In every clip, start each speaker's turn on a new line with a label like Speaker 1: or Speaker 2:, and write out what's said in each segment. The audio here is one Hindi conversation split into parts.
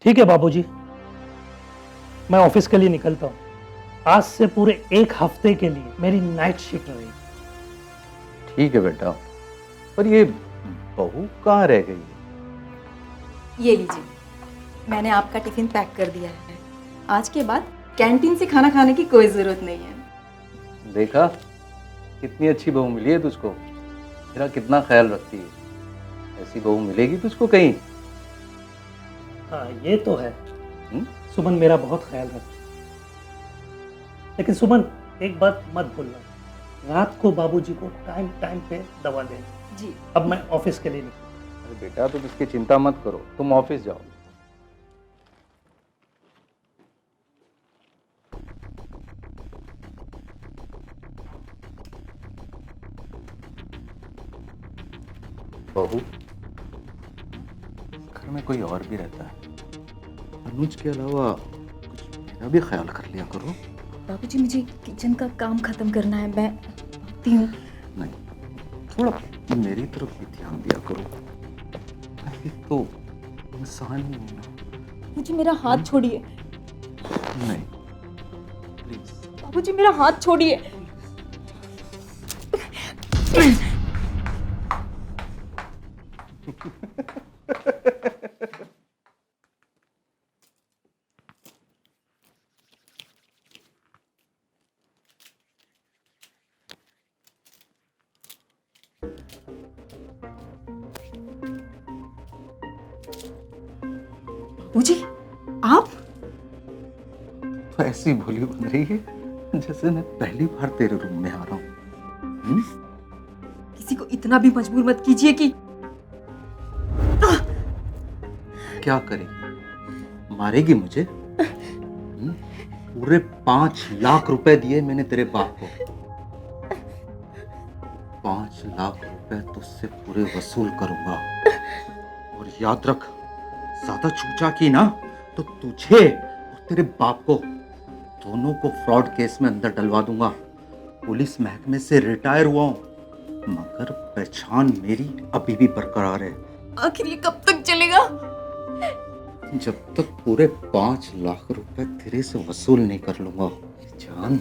Speaker 1: ठीक है बाबूजी, मैं ऑफिस के लिए निकलता हूँ। आज से पूरे एक हफ्ते के लिए मेरी नाइट शिफ्ट रहेगी।
Speaker 2: ठीक है बेटा, पर ये बहू कहाँ रह गई है?
Speaker 3: ये लीजिए, मैंने आपका टिफिन पैक कर दिया है। आज के बाद कैंटीन से खाना खाने की कोई जरूरत नहीं है।
Speaker 2: देखा कितनी अच्छी बहू मिली है तुझको, मेरा कितना ख्याल रखती है। ऐसी बहू मिलेगी तुझको कहीं?
Speaker 1: हाँ ये तो है। सुमन मेरा बहुत ख्याल रखती है। लेकिन सुमन, एक बात मत भूलना, रात को बाबूजी को टाइम टाइम पे दवा देना।
Speaker 3: जी।
Speaker 1: अब मैं ऑफिस के लिए निकलता
Speaker 2: अरे बेटा तुम इसकी चिंता मत करो, तुम ऑफिस जाओ। बहू, घर में कोई और भी रहता है, अनुज के अलावा कुछ मेरा भी ख्याल कर लिया करो।
Speaker 3: बाबूजी, मुझे किचन का काम खत्म करना है, मैं भागती हूँ।
Speaker 2: नहीं, थोड़ा मेरी तरफ भी ध्यान दिया करो। मैं भी तो इंसान ही हूं ना।
Speaker 3: मुझे मेरा हाथ छोड़िए।
Speaker 2: नहीं प्लीज।
Speaker 3: बाबूजी, मेरा हाथ छोड़िए। बाबूजी, आप?
Speaker 2: तो ऐसी भोली बन रही है जैसे मैं पहली बार तेरे रूम में आ रहा हूँ।
Speaker 3: किसी को इतना भी मजबूर मत कीजिए कि
Speaker 2: क्या करेगी? मारेगी मुझे? पूरे 5 लाख रुपए दिए मैंने तेरे बाप को। 5 लाख रुपए तुझसे पूरे वसूल करूंगा। और याद रख, ज्यादा चूचा की ना तो तुझे और तेरे बाप को दोनों को फ्रॉड केस में अंदर डलवा दूंगा। पुलिस महकमे से रिटायर हुआ हूं, मगर पहचान मेरी अभी भी बरकरार है।
Speaker 3: आखिर ये कब तक चलेगा?
Speaker 2: जब तक पूरे 5 लाख रुपए तेरे से वसूल नहीं कर लूंगा। जान,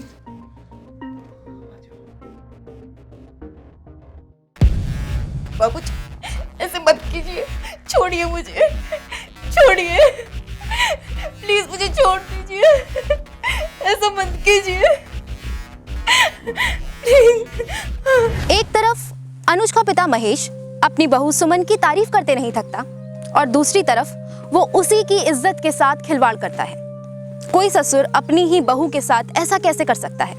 Speaker 3: बाबूजी, ऐसे मत कीजिए, छोड़िए मुझे, छोड़िए, प्लीज मुझे छोड़ दीजिए, ऐसा मत कीजिए, प्लीज।
Speaker 4: एक तरफ अनुज का पिता महेश अपनी बहू सुमन की तारीफ करते नहीं थकता और दूसरी तरफ वो उसी की इज्जत के साथ खिलवाड़ करता है। कोई ससुर अपनी ही बहू के साथ ऐसा कैसे कर सकता है?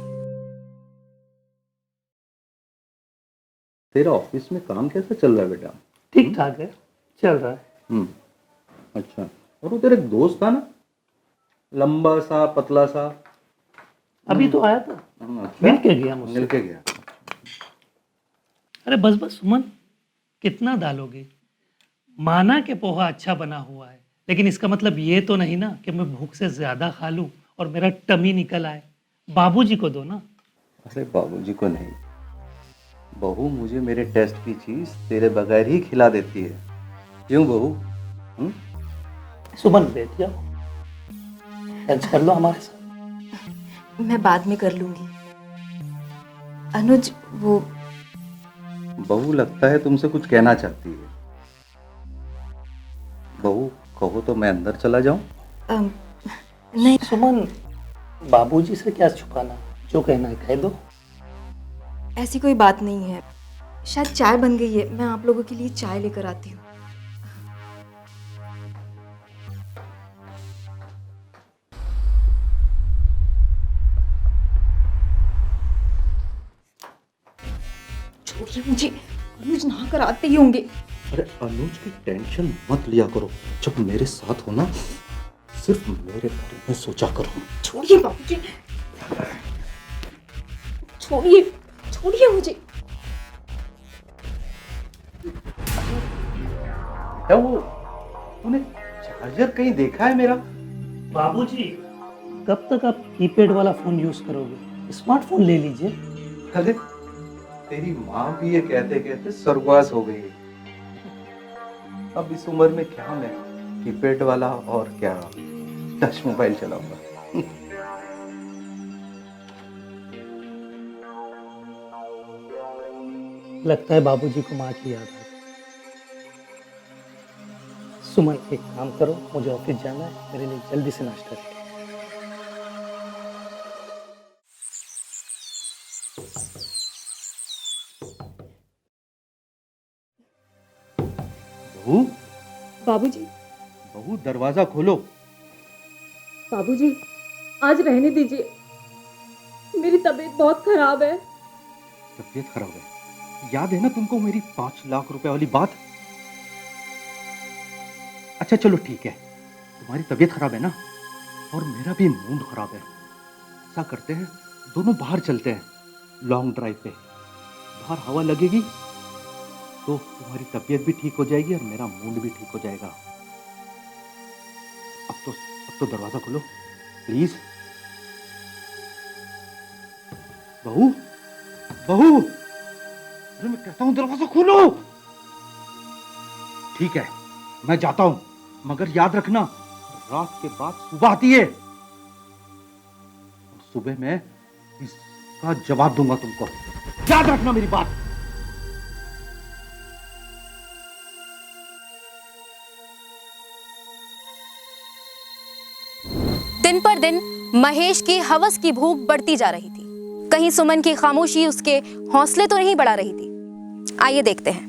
Speaker 2: तेरा ऑफिस में काम कैसा चल रहा है बेटा?
Speaker 1: ठीक ठाक है, चल रहा है।
Speaker 2: अच्छा, और वो तेरा एक दोस्त था ना, लंबा सा पतला सा,
Speaker 1: अभी तो आया था,
Speaker 2: अच्छा,
Speaker 1: मिल के गया मुझसे।
Speaker 2: मिल के गया।
Speaker 1: अरे बस बस सुमन, कितना डालोगे? माना कि पोहा अच्छा बना हुआ है, लेकिन इसका मतलब ये तो नहीं ना कि मैं भूख से ज्यादा खा लूं और मेरा टमी निकल आए। बाबूजी को दो ना।
Speaker 2: अरे बाबूजी को नहीं, बहू मुझे मेरे टेस्ट की चीज तेरे बगैर ही खिला देती है। क्यों बहू?
Speaker 1: सुमन बैठ जाओ, लंच कर लो हमारे साथ।
Speaker 3: मैं बाद में कर लूंगी। अनुज, वो
Speaker 2: बहू लगता है तुमसे कुछ कहना चाहती है। बहू कहो तो मैं अंदर चला जाऊं?
Speaker 3: नहीं।
Speaker 1: सुमन, बाबूजी से क्या छुपाना, जो कहना है कह दो।
Speaker 3: ऐसी कोई बात नहीं है, शायद चाय बन गई है, मैं आप लोगों के लिए चाय लेकर आती हूँ। छोड़िए मुझे, अनुज नहा कर आते ही होंगे।
Speaker 2: अरे अनुज की टेंशन मत लिया करो, जब मेरे साथ हो ना सिर्फ मेरे बारे में सोचा करो।
Speaker 3: छोड़िए बाबूजी, छोड़िए, छोड़िए मुझे।
Speaker 2: क्या वो तूने चार्जर कहीं देखा है मेरा?
Speaker 1: बाबूजी, कब तक आप कीपैड वाला फोन यूज करोगे? स्मार्टफोन ले लीजिए।
Speaker 2: अरे तेरी माँ भी ये कहते कहते स्वर्गवास हो गई है। अब इस उम्र में क्या मैं कीपैड वाला और क्या टच मोबाइल चलाऊंगा।
Speaker 1: लगता है बाबूजी को माँ की याद आ गई। सुमन, एक काम करो, मुझे ऑफिस जाना है, मेरे लिए जल्दी से नाश्ता करो।
Speaker 2: बहू,
Speaker 5: बाबूजी,
Speaker 2: बहू दरवाजा खोलो।
Speaker 5: बाबूजी, आज रहने दीजिए। मेरी तबीयत बहुत खराब है।
Speaker 2: तबीयत खराब है? याद है ना तुमको मेरी 5 लाख रुपए वाली बात? अच्छा चलो ठीक है, तुम्हारी तबीयत खराब है ना, और मेरा भी मूड खराब है। ऐसा करते हैं, दोनों बाहर चलते हैं लॉन्ग ड्राइव पे। बाहर हवा लगेगी तो तुम्हारी तबीयत भी ठीक हो जाएगी और मेरा मूड भी ठीक हो जाएगा। अब तो दरवाजा खोलो प्लीज। बहू, बहू, अरे मैं कहता हूं दरवाजा खोलो। ठीक है, मैं जाता हूं, मगर याद रखना रात के बाद सुबह आती है, और सुबह मैं इसका जवाब दूंगा तुमको। याद रखना मेरी बात।
Speaker 4: दिन पर दिन महेश की हवस की भूख बढ़ती जा रही थी। कहीं सुमन की खामोशी उसके हौसले तो नहीं बढ़ा रही थी। आइए देखते हैं।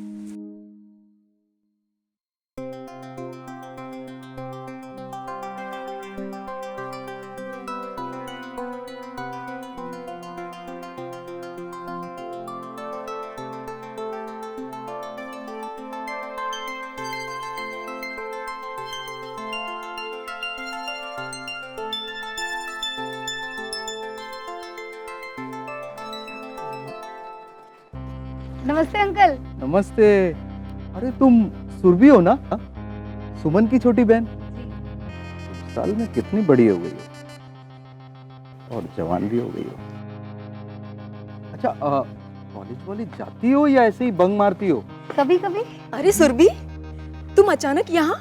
Speaker 6: नमस्ते अंकल।
Speaker 2: नमस्ते। अरे तुम सुरभि हो ना? हा? सुमन की छोटी बहन। साल में कितनी बड़ी हो गई हो और जवान भी हो गई हो। अच्छा, कॉलेज वॉलेज जाती हो या ऐसे ही बंग मारती हो?
Speaker 6: कभी कभी।
Speaker 3: अरे सुरभि, तुम अचानक यहाँ?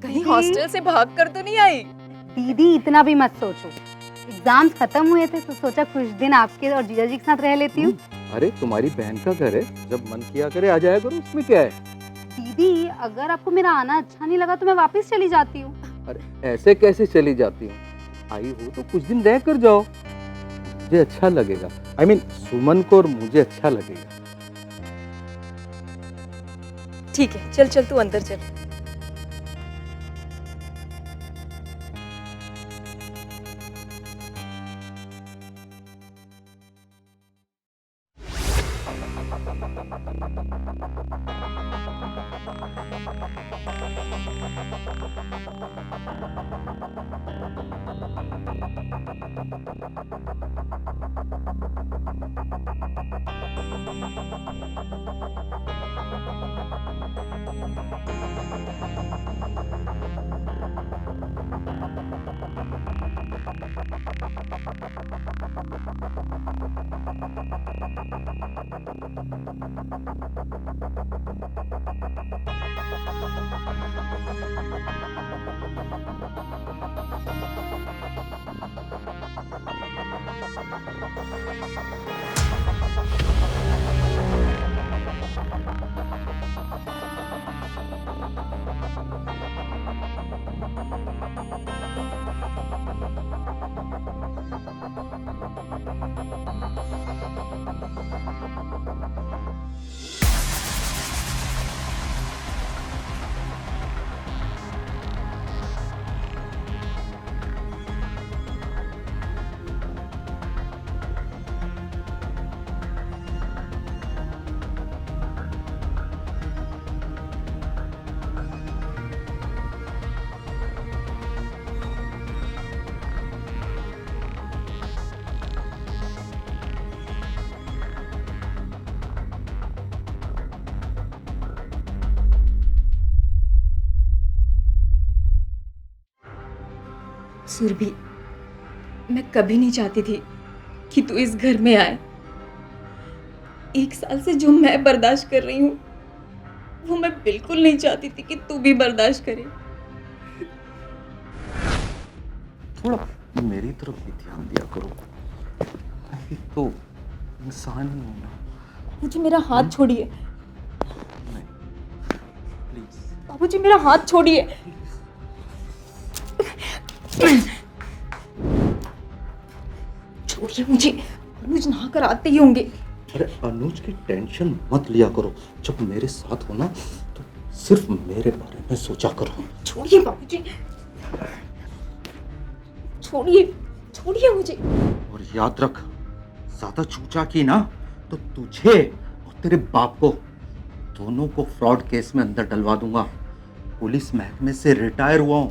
Speaker 3: कहीं
Speaker 6: दीदी।
Speaker 3: हॉस्टल से भाग कर तो नहीं आई?
Speaker 6: दीदी इतना भी मत सोचो, एग्जाम्स खत्म हुए थे तो सोचा कुछ दिन आपके और जीजा जी के साथ रह लेती हूँ।
Speaker 2: अरे तुम्हारी बहन का घर है, जब मन किया करे आ जाया करो, उसमें क्या है?
Speaker 6: दीदी अगर आपको मेरा आना अच्छा नहीं लगा तो मैं वापस चली जाती हूँ।
Speaker 2: अरे ऐसे कैसे चली जाती हूँ? आई हो तो कुछ दिन रह कर जाओ, मुझे अच्छा लगेगा। I mean, सुमन को और मुझे अच्छा लगेगा।
Speaker 3: ठीक है, चल चल तू अंदर चल। सुरभि, मैं कभी नहीं चाहती थी कि तू इस घर में आए। 1 साल से जो मैं बर्दाश्त कर रही हूँ वो मैं बिल्कुल नहीं चाहती थी कि तू भी बर्दाश्त करे।
Speaker 2: थोड़ा मेरी तरफ भी ध्यान दिया करो। मैं भी तो इंसान ही हूं ना।
Speaker 3: मुझे मेरा हाथ छोड़िए
Speaker 2: नहीं, प्लीज।
Speaker 3: बाबूजी, मेरा हाथ छोड़िए। छोड़िए मुझे, अनुज नहा कर आते ही होंगे।
Speaker 2: अरे अनुज की टेंशन मत लिया करो। जब मेरे साथ हो ना तो सिर्फ मेरे बारे में सोचा करो।
Speaker 3: छोड़िए बाबूजी, छोड़िए, छोड़िए मुझे।
Speaker 2: और याद रख, ज्यादा चूचा की ना तो तुझे और तेरे बाप को दोनों को फ्रॉड केस में अंदर डलवा दूंगा। पुलिस महकमे से रिटायर हुआ हूं,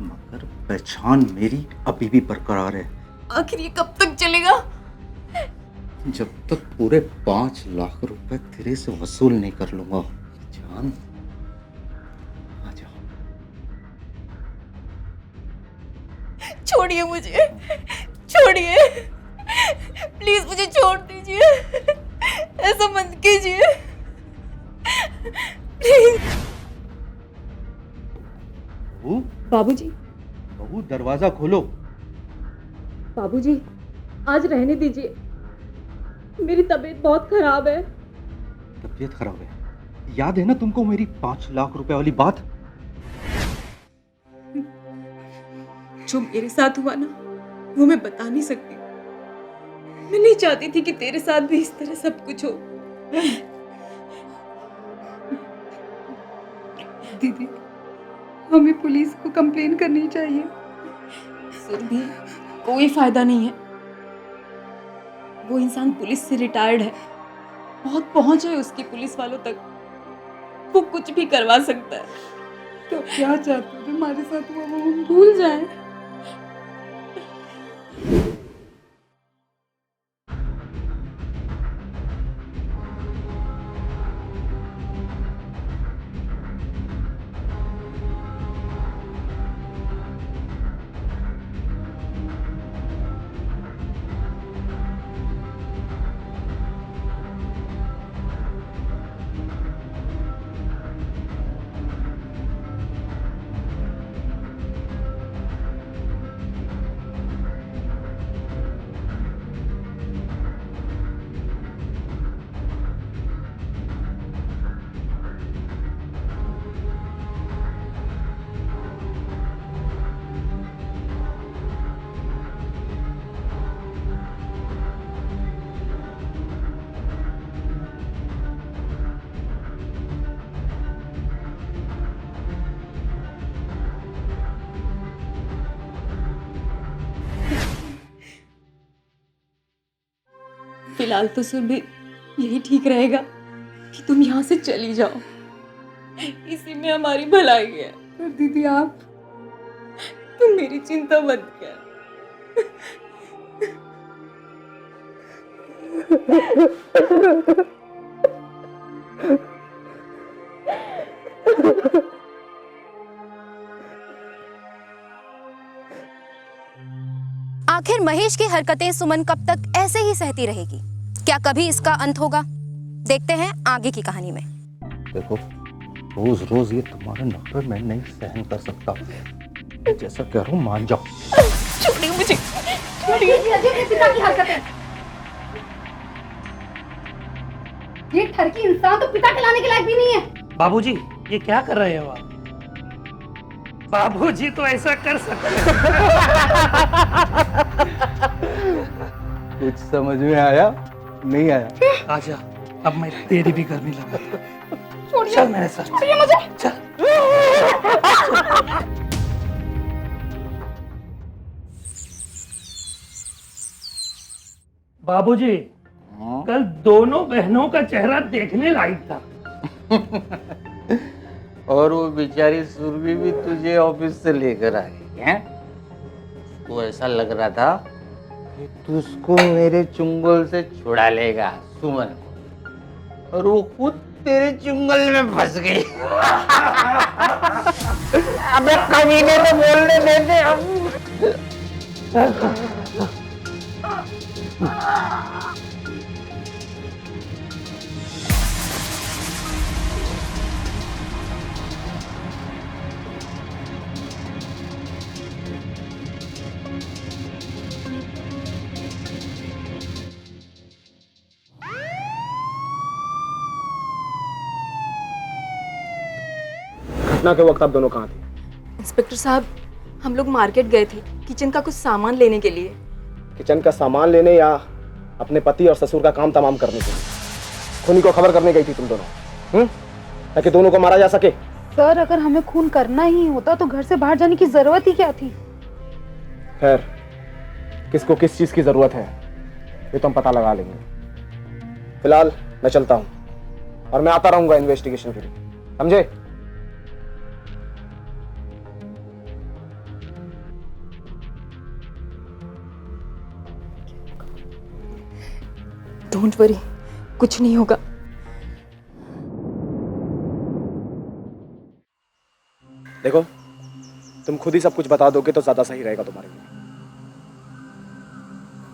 Speaker 2: मगर पहचान मेरी अभी भी बरकरार है।
Speaker 3: आखिर ये कब तक चलेगा?
Speaker 2: जब तक पूरे 5 लाख रुपए तेरे से वसूल नहीं कर लूंगा। जान, आ जाओ।
Speaker 3: छोड़िए मुझे, छोड़िए, प्लीज मुझे छोड़ दीजिए, ऐसा मत कीजिए, प्लीज।
Speaker 2: बहू,
Speaker 5: बाबूजी,
Speaker 2: बहू दरवाजा खोलो।
Speaker 5: बाबूजी, आज रहने दीजिए। मेरी तबीयत बहुत खराब है।
Speaker 2: तबीयत खराब है? याद है ना तुमको मेरी 5 लाख रुपए वाली बात?
Speaker 3: जो मेरे साथ हुआ ना, वो मैं बता नहीं सकती। मैं नहीं चाहती थी कि तेरे साथ भी इस तरह सब कुछ हो।
Speaker 6: दीदी, हमें पुलिस को कंप्लेन करनी चाहिए।
Speaker 3: सुरभि, कोई फायदा नहीं है। वो इंसान पुलिस से रिटायर्ड है, बहुत पहुंच है उसकी पुलिस वालों तक, वो कुछ भी करवा सकता है।
Speaker 6: तो क्या चाहते हो जो हमारे साथ हुआ वो हम भूल जाएं?
Speaker 3: फिलहाल तो सुरभि, यही ठीक रहेगा कि तुम यहाँ से चली जाओ, इसी में हमारी भलाई है।
Speaker 6: पर दीदी आप
Speaker 3: तुम मेरी चिंता मत कर।
Speaker 4: आखिर महेश की हरकतें सुमन कब तक ऐसे ही सहती रहेगी? क्या कभी इसका अंत होगा? देखते हैं आगे की कहानी में।
Speaker 2: देखो, रोज रोज ये तुम्हारा नखरे मैं नहीं सहन कर सकता। जैसा कह रहा हूँ मान जाओ।
Speaker 3: छोड़िए मुझे, छोड़िए।
Speaker 6: अपने पिता की हरकतें। ये ठरकी इंसान तो पिता कहलाने के लायक भी नहीं है।
Speaker 1: बाबूजी, ये क्या कर रहे हो आप? बाबूजी तो ऐसा कर सकते हैं।
Speaker 2: कुछ समझ में आया? नहीं आया?
Speaker 1: आजा, अब मैं तेरी भी करने लगा।
Speaker 6: छोड़िए,
Speaker 1: चल मेरे साथ,
Speaker 6: छोड़िए मुझे।
Speaker 1: चल। बाबूजी, कल दोनों बहनों का चेहरा देखने लायक था।
Speaker 7: और वो बेचारी सुरभि भी तुझे ऑफिस से लेकर आई है। तो ऐसा लग रहा था कि तू उसको मेरे चुंगल से छुड़ा लेगा सुमन, और वो खुद तेरे चुंगल में फंस गई। अबे कमीने तो बोलने दे दे हम।
Speaker 8: घटना के वक्त आप दोनों कहाँ थे?
Speaker 3: इंस्पेक्टर साहब, हम लोग मार्केट गए थे किचन का कुछ सामान लेने के लिए।
Speaker 8: किचन का सामान लेने या अपने पति और ससुर का काम तमाम करने के लिए? खूनी को खबर करने गई थी तुम दोनों, ताकि दोनों को मारा जा सके?
Speaker 6: सर, अगर हमें खून करना ही होता तो घर से बाहर जाने की जरूरत ही क्या थी?
Speaker 8: खैर, किसको किस चीज की जरूरत है ये तो हम पता लगा लेंगे। फिलहाल मैं चलता हूँ और मैं आता रहूंगा इन्वेस्टिगेशन के लिए, समझे?
Speaker 3: डोंट वरी, कुछ नहीं होगा।
Speaker 8: देखो, तुम खुद ही सब कुछ बता दोगे तो ज्यादा सही रहेगा तुम्हारे लिए।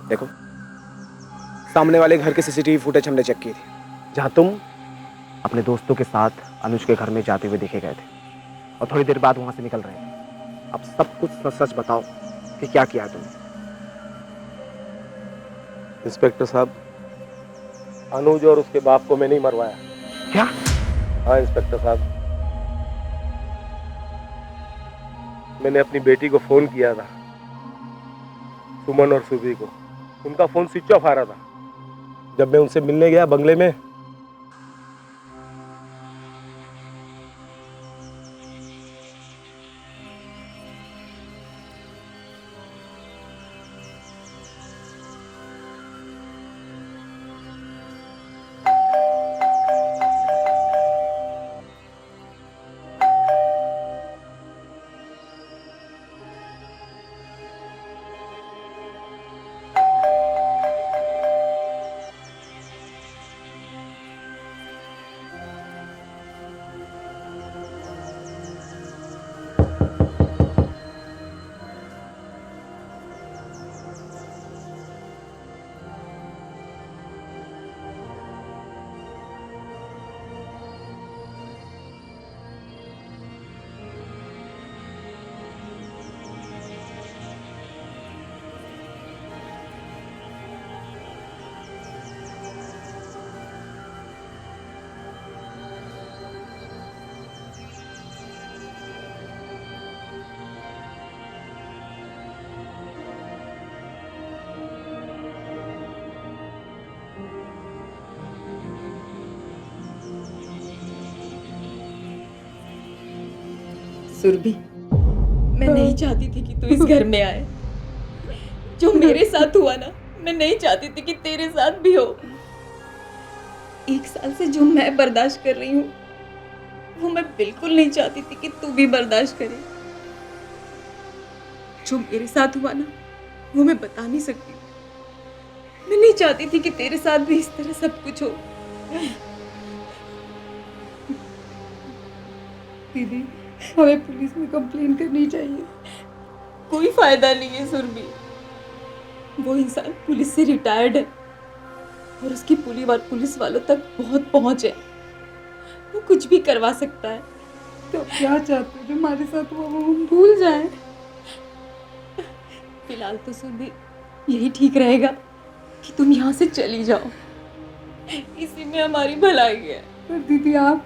Speaker 8: देखो, सामने वाले घर के सीसीटीवी फुटेज हमने चेक की थी, जहां तुम अपने दोस्तों के साथ अनुज के घर में जाते हुए देखे गए थे और थोड़ी देर बाद वहां से निकल रहे थे। अब सब कुछ सच सच बताओ कि क्या किया है तुमने।
Speaker 9: इंस्पेक्टर साहब, अनुज और उसके बाप को मैंने ही मरवाया।
Speaker 8: क्या?
Speaker 9: हाँ इंस्पेक्टर साहब, मैंने अपनी बेटी को फोन किया था, सुमन और सुभी को। उनका फोन स्विच ऑफ आ रहा था। जब मैं उनसे मिलने गया बंगले में,
Speaker 3: सुरभि, मैं नहीं चाहती थी कि तू इस घर में आए। जो मेरे साथ हुआ ना, मैं नहीं चाहती थी कि तेरे साथ भी हो। 1 साल से जो मैं बर्दाश्त कर रही हूँ, वो मैं बिल्कुल नहीं चाहती थी कि तू भी बर्दाश्त करे। जो मेरे साथ हुआ ना, वो मैं बता नहीं सकती। मैं नहीं चाहती थी कि तेरे साथ भी इस तरह सब कुछ हो।
Speaker 5: दीदी, हमें पुलिस में कंप्लेन करनी चाहिए।
Speaker 3: कोई फायदा नहीं है सुरभि। वो इंसान पुलिस से रिटायर्ड है और उसकी पुलिस वालों तक बहुत पहुंच है। वो कुछ भी करवा सकता है।
Speaker 5: तो क्या चाहते हो जो हमारे साथ हुआ वो हम भूल जाएं?
Speaker 3: फिलहाल तो सुरभि यही ठीक रहेगा कि तुम यहाँ से चली जाओ। इसी में हमारी भलाई है।
Speaker 5: पर दीदी, आप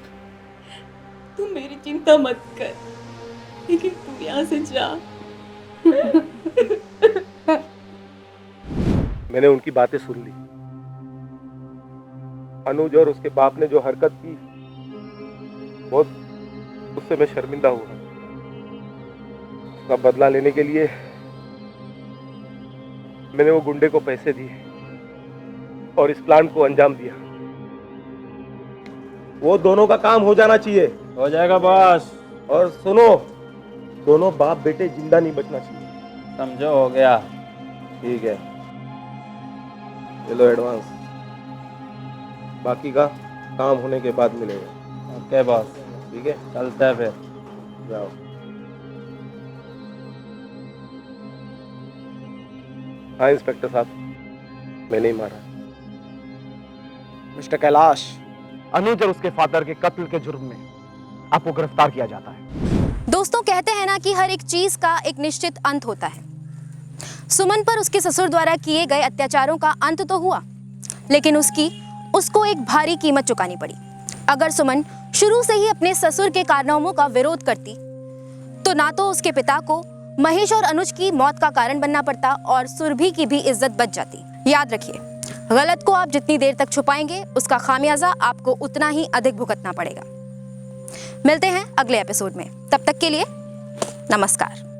Speaker 3: तू मेरी चिंता मत कर, लेकिन तू यहाँ से जा।
Speaker 9: मैंने उनकी बातें सुन ली। अनुज और उसके बाप ने जो हरकत की, बहुत उससे मैं शर्मिंदा हुआ। उसका बदला लेने के लिए मैंने वो गुंडे को पैसे दिए और इस प्लान को अंजाम दिया। वो दोनों का काम हो जाना चाहिए।
Speaker 7: हो जाएगा बॉस।
Speaker 9: और सुनो, दोनों बाप बेटे जिंदा नहीं बचना चाहिए।
Speaker 7: समझो, हो गया।
Speaker 9: ठीक है, चलो एडवांस, बाकी का काम होने के बाद मिलेगा।
Speaker 7: ओके बॉस,
Speaker 9: ठीक है,
Speaker 7: चलते हैं फिर।
Speaker 9: जाओ। हाँ इंस्पेक्टर साहब, मैंने ही मारा।
Speaker 8: मिस्टर कैलाश, अनुज और उसके फादर के कत्ल के जुर्म में आपको गिरफ्तार किया जाता है।
Speaker 4: दोस्तों, कहते हैं ना कि हर एक चीज का एक निश्चित अंत होता है। सुमन पर उसके ससुर द्वारा किए गए अत्याचारों का अंत तो हुआ, लेकिन उसको एक भारी कीमत चुकानी पड़ी। अगर सुमन शुरू से ही अपने ससुर के कारनामों का विरोध करती तो ना तो उसके पिता को महेश और अनुज की मौत का कारण बनना पड़ता और सुरभि की भी इज्जत बच जाती। याद रखिए, गलत को आप जितनी देर तक छुपाएंगे उसका खामियाजा आपको उतना ही अधिक भुगतना पड़ेगा। मिलते हैं अगले एपिसोड में, तब तक के लिए नमस्कार।